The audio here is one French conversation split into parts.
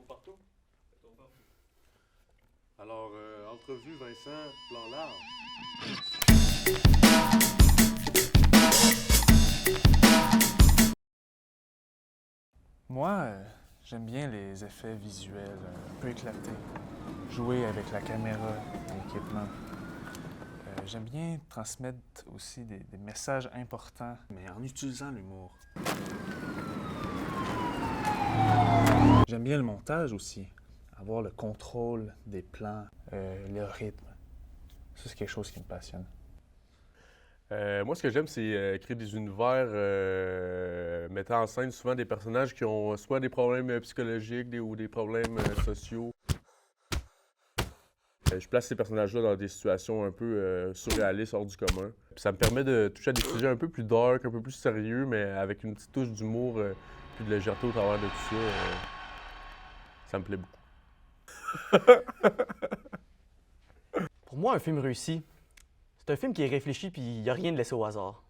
partout. Alors, entrevue, Vincent, plan large. Moi, j'aime bien les effets visuels un peu éclatés. Jouer avec la caméra, l'équipement. J'aime bien transmettre aussi des messages importants, mais en utilisant l'humour. J'aime bien le montage aussi. Avoir le contrôle des plans, le rythme. Ça, c'est quelque chose qui me passionne. Moi, ce que j'aime, c'est créer des univers mettant en scène souvent des personnages qui ont soit des problèmes psychologiques ou des problèmes sociaux. Je place ces personnages-là dans des situations un peu surréalistes, hors du commun. Puis ça me permet de toucher à des sujets un peu plus dark, un peu plus sérieux, mais avec une petite touche d'humour puis de légèreté au travers de tout ça. Ça me plaît beaucoup. Pour moi, un film réussi, c'est un film qui est réfléchi puis il n'y a rien de laissé au hasard.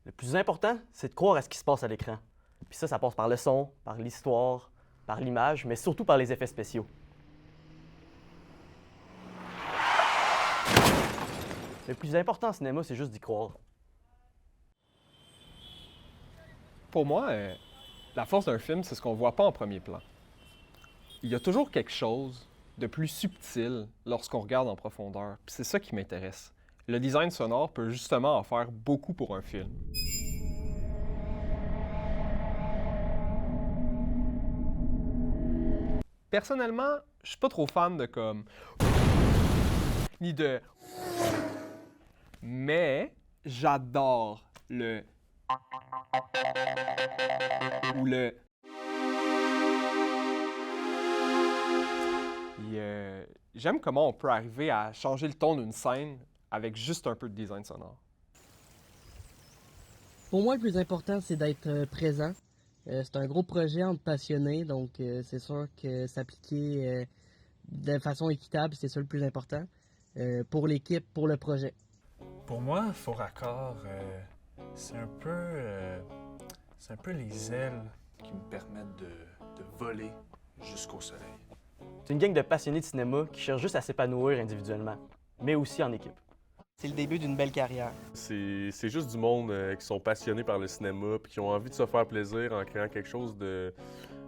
Le plus important, c'est de croire à ce qui se passe à l'écran. Puis ça passe par le son, par l'histoire, par l'image, mais surtout par les effets spéciaux. Le plus important en cinéma, c'est juste d'y croire. Pour moi, la force d'un film, c'est ce qu'on ne voit pas en premier plan. Il y a toujours quelque chose de plus subtil lorsqu'on regarde en profondeur. Puis c'est ça qui m'intéresse. Le design sonore peut justement en faire beaucoup pour un film. Personnellement, je suis pas trop fan de comme... ni de... Mais j'adore le... ou le... J'aime comment on peut arriver à changer le ton d'une scène avec juste un peu de design sonore. Pour moi, le plus important, c'est d'être présent. C'est un gros projet entre passionnés, donc c'est sûr que s'appliquer de façon équitable, c'est ça le plus important pour l'équipe, pour le projet. Pour moi, Faux Raccord, c'est un peu les ailes qui me permettent de voler jusqu'au soleil. C'est une gang de passionnés de cinéma qui cherchent juste à s'épanouir individuellement, mais aussi en équipe. C'est le début d'une belle carrière. C'est juste du monde qui sont passionnés par le cinéma puis qui ont envie de se faire plaisir en créant quelque chose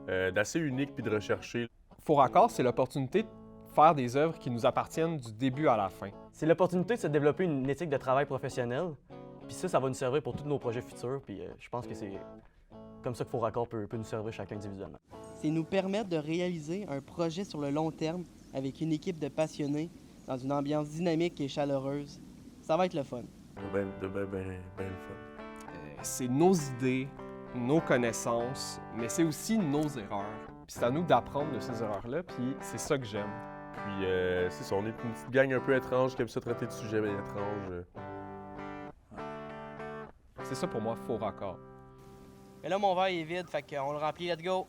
d'assez unique puis de recherché. Faux Raccord, c'est l'opportunité de faire des œuvres qui nous appartiennent du début à la fin. C'est l'opportunité de se développer une éthique de travail professionnelle, puis ça va nous servir pour tous nos projets futurs, puis je pense que c'est comme ça que Faux Raccord peut nous servir chacun individuellement. C'est nous permettre de réaliser un projet sur le long terme avec une équipe de passionnés dans une ambiance dynamique et chaleureuse. Ça va être le fun. Ben le fun. C'est nos idées, nos connaissances, mais c'est aussi nos erreurs. Puis c'est à nous d'apprendre de ces erreurs-là, puis c'est ça que j'aime. Puis c'est ça, on est une petite gang un peu étrange qui aime ça traiter de sujets étranges. C'est ça pour moi, Faux Raccord. Mais là, mon verre est vide, fait qu'on le remplit, let's go!